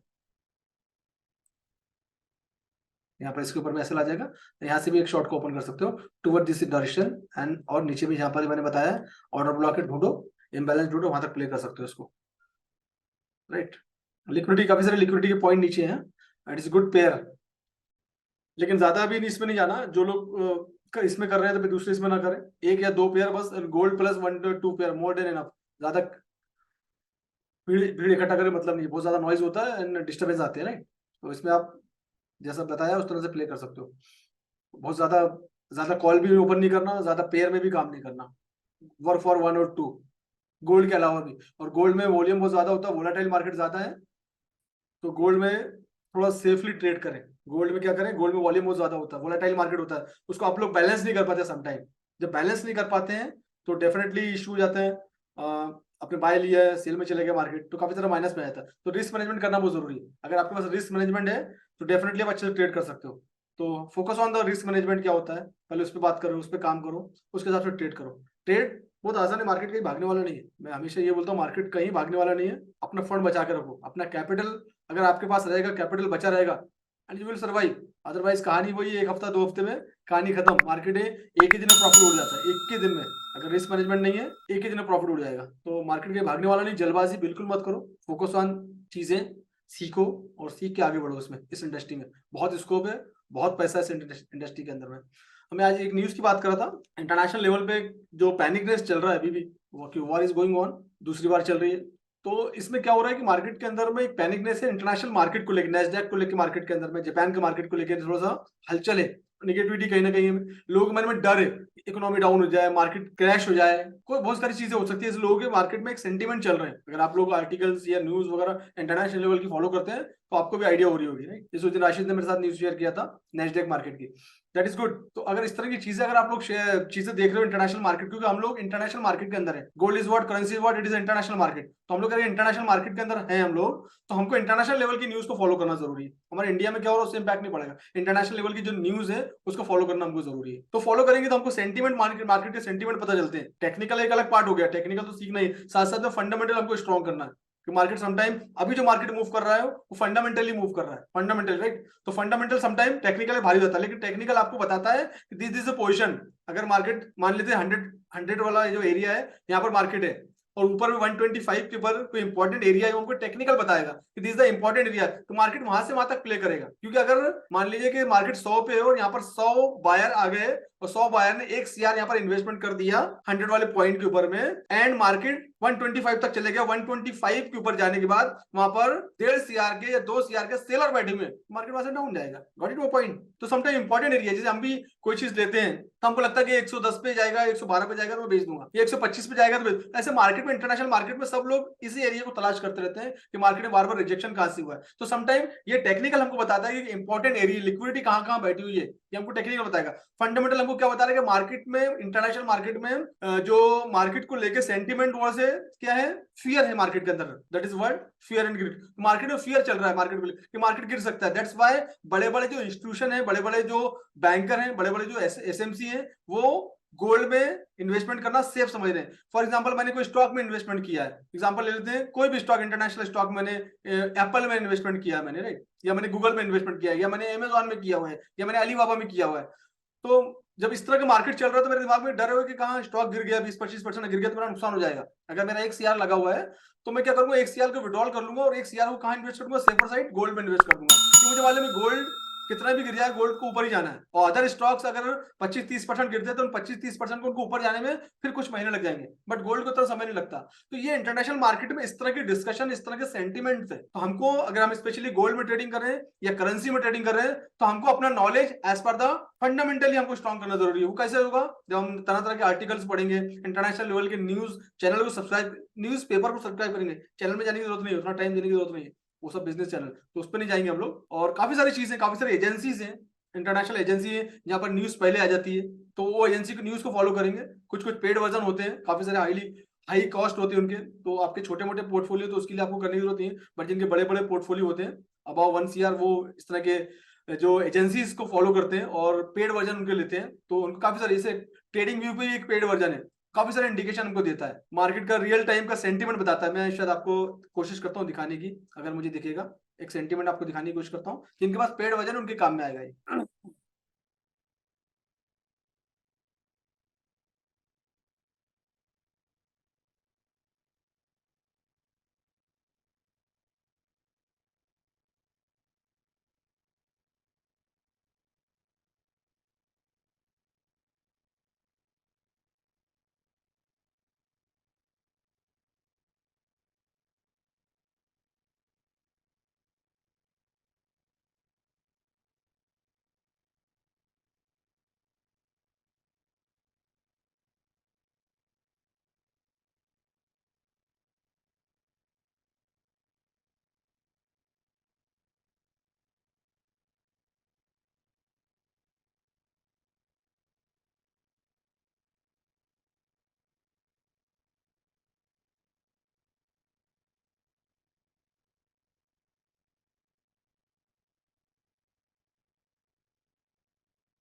यहाँ पर इसके ऊपर में एसएल आ जाएगा। यहाँ से भी एक शॉर्ट को ओपन कर सकते हो टुवर्ड दिस डायरेक्शन एंड, और नीचे भी जहाँ पर मैंने बताया ऑर्डर ब्लॉक ढूंढो, इम्बैलेंस ढूंढो, वहां तक प्ले कर सकते हो इसको, राइट। लिक्विडिटी, काफी सारे लिक्विडिटी के पॉइंट नीचे हैं, इट इज गुड पेयर, लेकिन ज्यादा भी इसमें नहीं जाना। जो लोग इसमें कर रहे हैं तो फिर दूसरे इसमें ना करें, एक या दो पेयर बस, gold plus 1 to 2 pair, more than enough. ज्यादा भीड़ भीड़ इकट्ठा करें मतलब नहीं, बहुत ज्यादा नॉइज होता है एंड डिस्टर्बेंस आते हैं, राइट। तो इसमें आप जैसा बताया उस तरह से प्ले कर सकते हो। बहुत ज्यादा ज्यादा कॉल भी ओपन नहीं करना, ज्यादा पेयर में भी काम नहीं करना, वर्क फॉर 1 और 2 गोल्ड के अलावा भी। और गोल्ड में वॉल्यूम बहुत ज्यादा होता है, वोलाटाइल मार्केट ज्यादा है, तो गोल्ड में थोड़ा सेफली ट्रेड करें। गोल्ड में क्या करें, गोल्ड में वॉल्यूम बहुत ज्यादा होता है, वोलाटाइल मार्केट होता है, उसको आप लोग बैलेंस नहीं कर पाते समटाइम। जब बैलेंस नहीं कर पाते हैं तो डेफिनेटली इशू हो जाते हैं। आपने बाय लिया है, सेल में चले गया मार्केट, तो काफी सारा माइनस में आ जाता है। तो रिस्क मैनेजमेंट करना बहुत जरूरी है। अगर आपके पास रिस्क मैनेजमेंट है तो डेफिनेटली आप अच्छे से ट्रेड कर सकते हो। तो focus on the risk management क्या होता है, पहले उस पर बात करो, उस पर काम करो, उसके हिसाब से ट्रेड करो। ट्रेड बहुत आसान है, मार्केट कहीं भागने वाला नहीं है। मैं हमेशा ये बोलता हूँ, मार्केट कहीं भागने वाला नहीं है। अपना फंड बचा के रखो, अपना कैपिटल अगर आपके पास रहेगा, कैपिटल बचा रहेगा, and you will survive. Otherwise कहानी वही है, 1 हफ्ता 2 हफ्ते में कहानी खत्म। मार्केट है एक ही दिन में प्रॉफिट उड़ जाता है, एक ही दिन में। अगर रिस्क मैनेजमेंट नहीं है, एक ही दिन में प्रॉफिट उड़ जाएगा। तो मार्केट के भागने वाला नहीं, जल्दबाजी बिल्कुल मत करो, फोकस ऑन चीजें सीखो और सीख के आगे बढ़ो। इसमें इस इंडस्ट्री में बहुत स्कोप है, बहुत पैसा है इस इंडस्ट्री के अंदर में। हमें आज एक न्यूज की बात कर रहा था, इंटरनेशनल लेवल पे जो पैनिक चल रहा है अभी भी, वॉर इज गोइंग ऑन, दूसरी बार चल रही है। तो इसमें क्या हो रहा है कि मार्केट के अंदर में एक पैनिकनेस है, इंटरनेशनल मार्केट को लेकर, नैस्डैक को लेकर, मार्केट के अंदर में जापान के मार्केट को लेकर थोड़ा सा हलचल है, निगेटिविटी कहीं ना कहीं लोगों के मन में डर है, इकोनॉमी डाउन हो जाए, मार्केट क्रैश हो जाए, कोई बहुत सारी चीजें हो सकती है। इस लोगों के मार्केट में एक सेंटीमेंट चल रहे हैं। अगर आप लोग आर्टिकल्स या न्यूज वगैरह इंटरनेशनल लेवल की फॉलो करते हैं तो आपको भी आइडिया हो रही होगी, राइट। इस दिन राशिद ने मेरे साथ न्यूज शेयर किया था नैस्डैक मार्केट की, दैट इज गुड। तो अगर इस तरह की चीजें अगर आप लोग चीजें देख रहे हो इंटरनेशनल मार्केट, क्योंकि हम लोग इंटरनेशनल मार्केट के अंदर है, gold is what, currency is what, it is international market. तो हम लोग अगर इंटरनेशनल मार्केट के अंदर है हम लोग, तो हमको इंटरनेशनल लेवल की न्यूज को फॉलो करना जरूरी है। हमारे इंडिया में क्या हो रहा है उससे इंपैक्ट नहीं पड़ेगा, इंटरनेशनल लेवल की जो न्यूज है उसको फॉलो करना हमको जरूरी है। तो फॉलो करेंगे तो हमको सेंटीमेंट, मार्केट के सेंटीमेंट पता चलते हैं। टेक्निकल एक अलग पार्ट हो गया, टेक्निकल तो सीखना ही, साथ साथ में फंडामेंटल हमको स्ट्रॉन्ग करना है कि मार्केट समटाइम, अभी जो मार्केट मूव कर रहा है वो फंडामेंटली मूव कर रहा है, फंडामेंटल, राइट। तो फंडामेंटल समटाइम टेक्निकल भारी होता है, लेकिन टेक्निकल आपको बताता है कि दिस इज अ पोजीशन। अगर मार्केट मान लेते हैं 100 वाला जो एरिया है, यहाँ पर मार्केट है और ऊपर में 125 के ऊपर कोई इंपॉर्टेंट एरिया है, हमको टेक्निकल बताएगा कि this is the important area, तो मार्केट वहां से वहां तक प्ले करेगा। क्योंकि अगर मान लीजिए कि मार्केट 100 पे है और यहाँ पर 100 बायर आ गए और 100 बायर ने 1 CR यहाँ पर इन्वेस्टमेंट कर दिया 100 वाले पॉइंट के ऊपर में, एंड मार्केट 125 तक चले गया, 125 के ऊपर जाने के बाद वहां पर 1.5 CR के या 2 CR के सेलर बैठे हुए, मार्केट वहां से डाउन जाएगा। गॉट इट वो पॉइंट। तो समटाइम इंपॉर्टेंट एरिया, जैसे हम भी कोई चीज लेते हैं तो हमको लगता है कि 110 पे जाएगा, 112 पे जाएगा तो मैं बेच दूंगा, ये 125 पे जाएगा तो ऐसे मार्केट में, इंटरनेशनल मार्केट में सब लोग इसी एरिया को तलाश करते रहते हैं कि मार्केट में बार बार रिजेक्शन कहां से हुआ है। तो समटाइम ये टेक्निकल हमको बताता है कि इंपॉर्टेंट एरिया लिक्विडिटी कहां कहां बैठी हुई है, ये हमको टेक्निकल बताएगा। फंडामेंटल हमको क्या बता रहा है कि मार्केट में, इंटरनेशनल मार्केट में जो मार्केट को लेकर सेंटीमेंट वहां से क्या है, फियर है मार्केट के अंदर, that is word fear and grid. Market में फियर चल रहा है मार्केट में कि मार्केट गिर सकता है। दैट्स व्हाई बड़े बड़े जो इंस्टीट्यूशन है, बड़े बड़े जो बैंकर हैं, बड़े बड़े जो एसएमसी है, वो गोल्ड में इन्वेस्टमेंट करना सेफ समझ रहे हैं। फॉर एग्जांपल मैंने कोई स्टॉक में इन्वेस्टमेंट किया है, एग्जांपल ले लेते हैं, कोई भी स्टॉक, इंटरनेशनल स्टॉक, मैंने एप्पल में इन्वेस्टमेंट किया है मैंने, राइट, या मैंने गूगल में इन्वेस्टमेंट किया है, या मैंने अमेजॉन में किया हुआ है, या मैंने अलीबाबा में किया हुआ है। तो जब इस तरह का मार्केट चल रहा है तो मेरे दिमाग में डर है कि कहाँ स्टॉक गिर गया, 20-25% गिर गया तो मेरा नुकसान हो जाएगा। अगर मेरा 1 CR लगा हुआ है तो मैं क्या करूंगा, 1 CR को विड्रॉल कर लूंगा और 1 CR को कहाँ इन्वेस्ट करूंगा, सेफर साइड गोल्ड में इन्वेस्ट कर दूंगा, क्योंकि मुझे मालूम है गोल्ड कितना भी गिर जाए गोल्ड को ऊपर ही जाना है। और अदर स्टॉक्स अगर 25-30% गिरते हैं तो उन 25-30% को उनको ऊपर जाने में फिर कुछ महीने लग जाएंगे, बट गोल्ड को इतना समय नहीं लगता। तो ये इंटरनेशनल मार्केट में इस तरह की डिस्कशन, इस तरह के सेंटिमेंट्स है। तो हमको, अगर हम स्पेशली गोल्ड में ट्रेडिंग कर रहे हैं या करेंसी में ट्रेडिंग कर रहे हैं, तो हमको अपना knowledge as per the fundamentally हमको स्ट्रॉन्ग करना जरूरी है। वो कैसे होगा? जब हम तरह तरह के आर्टिकल्स पढ़ेंगे, इंटरनेशनल लेवल के न्यूज चैनल को सब्सक्राइब, न्यूज पेपर को सब्सक्राइब करेंगे। चैनल में जाने की जरूरत नहीं है, उतना टाइम देने की जरूरत नहीं है, वो सब बिजनेस चैनल, तो उस पर नहीं जाएंगे हम लोग। और काफी सारी चीजें, काफी सारी एजेंसीज हैं, इंटरनेशनल एजेंसी है जहां पर न्यूज पहले आ जाती है, तो वो एजेंसी की न्यूज को फॉलो करेंगे। कुछ कुछ पेड वर्जन होते हैं, काफी सारे हाई कॉस्ट होते हैं उनके, तो आपके छोटे मोटे पोर्टफोलियो तो उसके लिए आपको करने की जरूरत नहीं है, बट जिनके बड़े बड़े पोर्टफोलियो होते हैं अबाउ 1 CR, वो इस तरह के जो एजेंसीज को फॉलो करते हैं और पेड वर्जन उनके लेते हैं। तो उनको काफी सारे, जैसे ट्रेडिंग व्यू पे एक पेड वर्जन है, काफी सारे इंडिकेशन हमको देता है, मार्केट का रियल टाइम का सेंटीमेंट बताता है। मैं शायद आपको कोशिश करता हूँ दिखाने की, अगर मुझे दिखेगा, एक सेंटीमेंट आपको दिखाने की कोशिश करता हूँ, जिनके पास पेड वर्जन उनके काम में आएगा ये।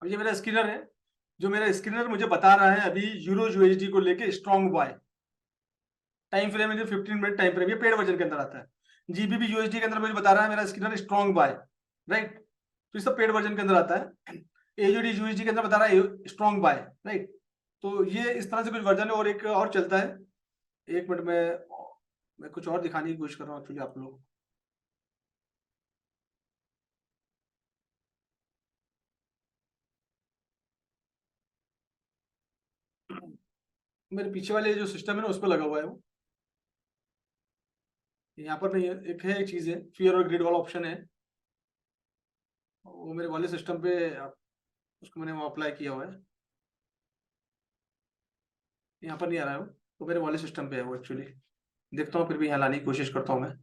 अब ये मेरा स्क्रीनर है, जो मेरा स्क्रीनर मुझे बता रहा है अभी यूरो यूएसडी को लेके स्ट्रॉन्ग बाय। टाइम फ्रेम है 15 मिनट टाइम फ्रेम, ये पेड वर्जन के अंदर आता है। जीबीबी यूएसडी के अंदर मुझे बता रहा है मेरा स्क्रीनर स्ट्रॉन्ग बाय, राइट। तो ये सब पेड वर्जन के अंदर आता है। एयूडी यूएसडी के अंदर बता रहा है स्ट्रॉन्ग बाय, राइट। तो ये इस तरह से कुछ वर्जन है, और एक और चलता है। एक मिनट में मैं कुछ और दिखाने की कोशिश कर रहा हूँ एक्चुअली आप लोग। मेरे पीछे वाले जो सिस्टम है ना उस पर लगा हुआ है वो, यहाँ पर नहीं है। एक है, एक चीज है, फियर और ग्रिड वाला ऑप्शन है, वो मेरे वाले सिस्टम पे उसको मैंने वहाँ अप्लाई किया हुआ है। यहाँ पर नहीं आ रहा है वो, तो मेरे वाले सिस्टम पे है वो एक्चुअली। देखता हूँ, फिर भी यहाँ लाने की कोशिश करता हूँ मैं।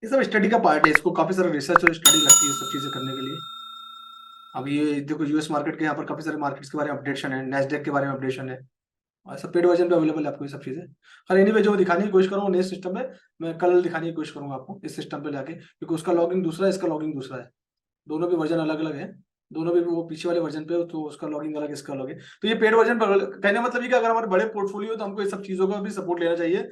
ये सब स्टडी का पार्ट है, इसको काफी सारा रिसर्च और स्टडी लगती है सब चीजें करने के लिए। अब ये देखो, यूएस मार्केट के यहाँ पर काफी सारे मार्केट्स के बारे में अपडेशन है, नेस्डेक के बारे में अपडेशन है, और सब पेड वर्जन पे अवेलेबल है आपको ये सब चीजें। और एनीवे जो मैं दिखाने की कोशिश करूँ नए सिस्टम में, मैं कल दिखाने की कोशिश करूंगा आपको इस सिस्टम पे लाके, क्योंकि उसका लॉगिन दूसरा है, इसका लॉगिन दूसरा है, दोनों भी वर्जन अलग अलग है। दोनों भी वो पीछे वाले वर्जन पे हो, तो उसका लॉगिन अलग, इसका अलग है। तो ये पेड वर्जन पर कहने का मतलब ये कि अगर हमारे बड़े पोर्टफोलियो, तो हमको ये सब चीजों का भी सपोर्ट लेना चाहिए।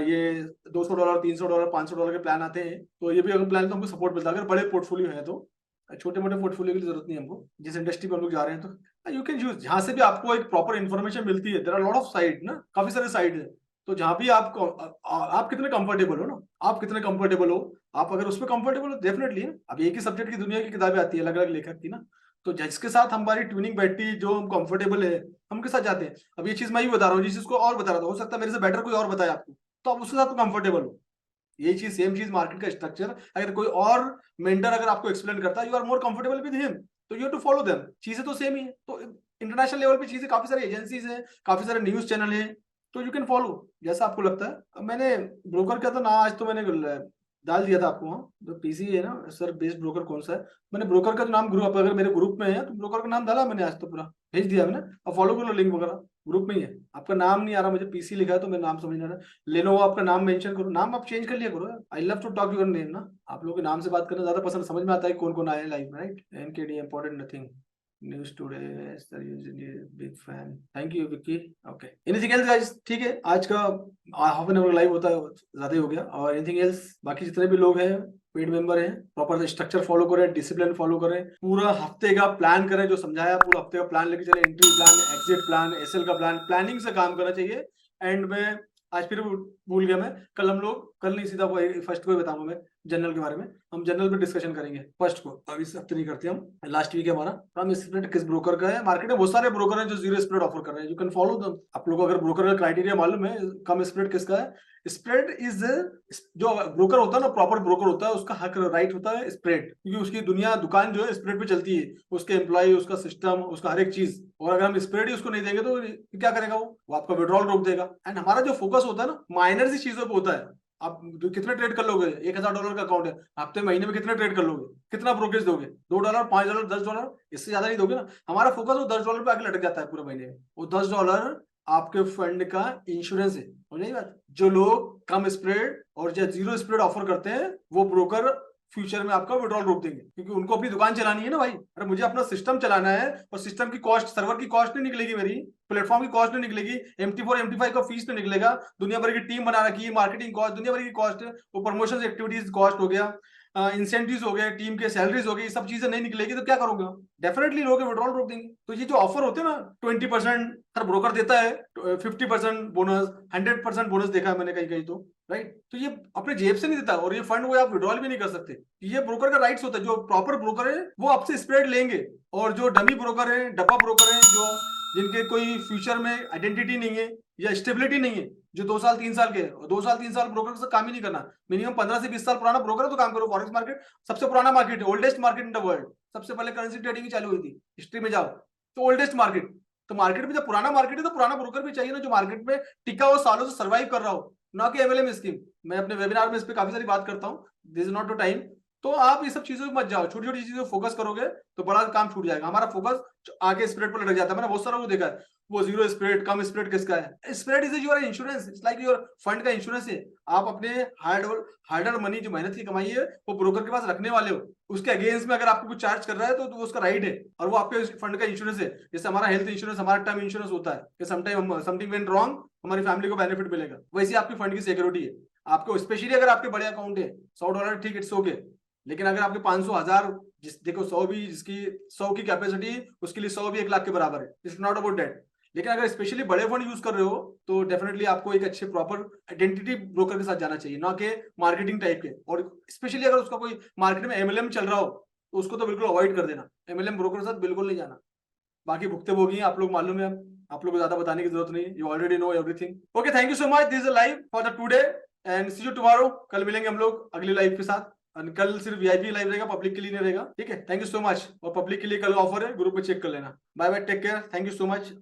ये $200, $300, $500 के प्लान आते हैं, तो ये भी अगर प्लान, तो हमको सपोर्ट मिलता है अगर बड़े पोर्टफोलियो है तो। छोटे मोटे पोर्टफोलियो की जरूरत नहीं है हमको, जिस इंडस्ट्री में हम लोग जा रहे हैं, तो यू कैन यूज जहां से भी आपको एक प्रॉपर इन्फॉर्मेशन मिलती है। There are lot of site ना, काफी सारे साइट है, तो जहां भी आप कितने कंफर्टेबल हो ना, आप कितने कंफर्टेबल हो, आप अगर उसमें कंफर्टेबल हो, डेफिनेटली। अब एक ही सब्जेक्ट की दुनिया की किताबें आती है अलग अलग लेखक की ना, तो जिसके साथ हमारी ट्यूनिंग बैठती है, जो हम कंफर्टेबल है, हम उनके साथ जाते हैं। अब ये चीज मैं ही बता रहा हूँ, जिस चीज को और बता रहा था, हो सकता है मेरे से बेटर कोई और बताए आपको, तो आप उसके साथ कंफर्टेबल हो। यही चीज, सेम चीज मार्केट का स्ट्रक्चर, अगर कोई और मेंटर अगर आपको एक्सप्लेन करता है, you are more comfortable with him, तो you have to follow them. चीजें तो सेम ही है। तो इंटरनेशनल लेवल पे चीजें, काफी सारी एजेंसीज हैं, काफी सारे न्यूज चैनल हैं, तो यू कैन फॉलो जैसा आपको लगता है। अब मैंने ब्रोकर का तो ना, आज तो मैंने डाल दिया था आपको वहाँ, जो पीसी है ना सर, बेस्ट ब्रोकर कौन सा है, मैंने ब्रोकर का जो नाम, ग्रुप अगर मेरे ग्रुप में है तो ब्रोकर का नाम डाला मैंने आज, तो पूरा भेज दिया मैंने। अब फॉलो कर लो, लिंक वगैरह ग्रुप में ही है। आपका नाम नहीं आ रहा, मुझे पीसी लिखा है तो मेरा नाम समझ नहीं आ रहा। लेनोवो आपका नाम मेंशन करो, नाम आप चेंज कर लिया करो। I love to talk your name ना, आप लोगों के नाम से बात करना ज्यादा पसंद, समझ में आता है कौन कौन आए लाइव में, right. NKD important nothing. News today sir big fan, thank you Vicky. Okay, anything else guys? ठीक है, आज का हाफ एन आवर लाइव होता है, ज्यादा ही हो गया। और एनीथिंग एल्स, बाकी जितने भी लोग हैं पेड मेंबर हैं, प्रॉपर स्ट्रक्चर फॉलो करें, डिसिप्लिन फॉलो करें, पूरा हफ्ते का प्लान करें, जो समझाया पूरा हफ्ते का प्लान लेके चले, entry plan, exit plan, SL का प्लान, प्लानिंग से काम करना चाहिए। एंड में आज फिर भूल गया मैं, कल हम लोग, कल नहीं सीधा फर्स्ट को ही बताऊंगा मैं जनरल के बारे में, हम जनरल पे डिस्कशन करेंगे फर्स्ट को, अब इस हफ्ते नहीं करते हम, लास्ट वीक है हमारा। हम स्प्रेड किस ब्रोकर का है, मार्केट में बहुत सारे ब्रोकर हैं जो जीरो स्प्रेड ऑफर कर रहे हैं, यू कैन फॉलो देम। आप लोगों को अगर ब्रोकर का क्राइटेरिया मालूम है कम स्प्रेड किसका है, स्प्रेड इज, जो ब्रोकर होता है ना, प्रॉपर ब्रोकर होता है, उसका हक राइट होता है स्प्रेड, क्योंकि उसकी दुनिया दुकान जो है स्प्रेड पे चलती है, उसके एम्प्लॉय, उसका सिस्टम, उसका हर एक चीज। और अगर हम स्प्रेड ही उसको नहीं देंगे तो क्या करेगा वो आपका विड्रॉल रोक देगा। एंड हमारा जो फोकस होता है ना माइनर सी चीजों पे होता है। आप कितने ट्रेड कर लोगे, $1000 का अकाउंट है, हफ्ते महीने में कितने ट्रेड कर लोगे, कितना ब्रोकरेज दोगे, $2, $5, $10, इससे ज्यादा नहीं दोगे ना। हमारा फोकस वो $10 पे आके लटक जाता है पूरे महीने में। वो $10 आपके फंड का इंश्योरेंस है, समझ नहीं बात। जो लोग कम स्प्रेड और जो जीरो स्प्रेड ऑफर करते हैं वो ब्रोकर फ्यूचर में आपका विड्रॉल रोक देंगे, क्योंकि उनको अपनी दुकान चलानी है ना भाई। अरे मुझे अपना सिस्टम चलाना है, और सिस्टम की कॉस्ट, सर्वर की कॉस्ट नहीं निकलेगी, मेरी प्लेटफॉर्म की कॉस्ट नहीं निकलेगी, MT4 MT5 का फीस नहीं निकलेगा, दुनिया भर की टीम बना रखी है, मार्केटिंग कॉस्ट दुनिया भर की कॉस्ट है, वो प्रमोशन एक्टिविटीज कॉस्ट हो गया, इंसेंटिव्स हो गए, टीम के सैलरीज हो गई, सब चीजें नहीं निकलेगी तो क्या करोगे? डेफिनेटली लोग विड्रॉल रोक देंगे। तो ये जो ऑफर होते हैं ना, 20% हर ब्रोकर देता है, 50% बोनस, 100% बोनस देखा है मैंने कहीं कहीं तो, राइट। तो ये अपने जेब से नहीं देता, और ये फंड वो आप विड्रॉल भी नहीं कर सकते, ये ब्रोकर का राइट्स होता है। जो प्रॉपर ब्रोकर है वो आपसे स्प्रेड लेंगे, और जो डमी ब्रोकर है, डब्बा ब्रोकर है, जो जिनके कोई फ्यूचर में आइडेंटिटी नहीं है या स्टेबिलिटी नहीं है, जो 2 साल 3 साल के, 2 साल 3 साल ब्रोकर से काम ही नहीं करना, मिनिमम 15 से 20 साल पुराना ब्रोकर है तो काम करो। फॉरेक्स मार्केट सबसे पुराना मार्केट है, oldest market in the world, सबसे पहले करेंसी ट्रेडिंग चालू हुई थी, हिस्ट्री में जाओ तो ओल्डेस्ट मार्केट। तो मार्केट में जब पुराना मार्केट है तो पुराना ब्रोकर भी चाहिए ना, जो मार्केट में टिका हो, सालों से सर्वाइव कर रहा हो, ना कि MLM स्कीम। मैं अपने वेबिनार में इस पे काफी सारी बात करता हूँ, this is not to time. तो आप ये सब चीजों में मत जाओ, छोटी छोटी चीजों फोकस करोगे तो बड़ा काम छूट जाएगा। हमारा फोकस आगे स्प्रेड पर लग जाता है, मैंने बहुत सारा वो देखा है, वो जीरो स्प्रेड, कम स्प्रेड किसका है, spread is your insurance, it's like your fund का इंश्योरेंस है। आप अपने हार्ड मनी, जो मेहनत की कमाई है, वो ब्रोकर के पास रखने वाले हो, उसके अगेंस्ट में अगर आपको कुछ चार्ज कर रहा है तो वो उसका राइट है, और वो आपके फंड का इंश्योरेंस है। जैसे हमारा हेल्थ इंश्योरेंस, हमारा टर्म इंश्योरेंस होता है कि समथिंग वेंट रॉन्ग, हमारी फैमिली को बेनिफिट मिलेगा, वैसे आपकी फंड की सिक्योरिटी है आपको। स्पेशली अगर आपके बड़े अकाउंट है, $100 ठीक, इट्स ओके। लेकिन अगर आपके 500, 1000, देखो 100 भी, जिसकी 100 की कैपेसिटी, उसके लिए 100 भी 1 लाख के बराबर है, इट्स नॉट अबाउट दैट। लेकिन अगर स्पेशली बड़े फंड यूज कर रहे हो तो डेफिनेटली आपको एक अच्छे प्रॉपर आइडेंटिटी ब्रोकर के साथ जाना चाहिए, ना कि मार्केटिंग टाइप के। और स्पेशली अगर उसका कोई मार्केट में MLM चल रहा हो तो उसको तो बिल्कुल अवॉइड कर देना, MLM ब्रोकर के साथ बिल्कुल नहीं जाना। बाकी भुगते भोगी हैं आप लोग, मालूम है, आप लोग को ज्यादा बताने की जरूरत नहीं है, you already know everything. Okay, thank you so much, this is live for the today, and see you tomorrow. कल मिलेंगे हम लोग अगली लाइव के साथ, और कल सिर्फ VIP लाइव रहेगा, पब्लिक के लिए नहीं रहेगा, ठीक है। थैंक यू सो मच, और पब्लिक के लिए कल ऑफर है, ग्रुप में चेक कर लेना। Bye bye, take care, thank you so much.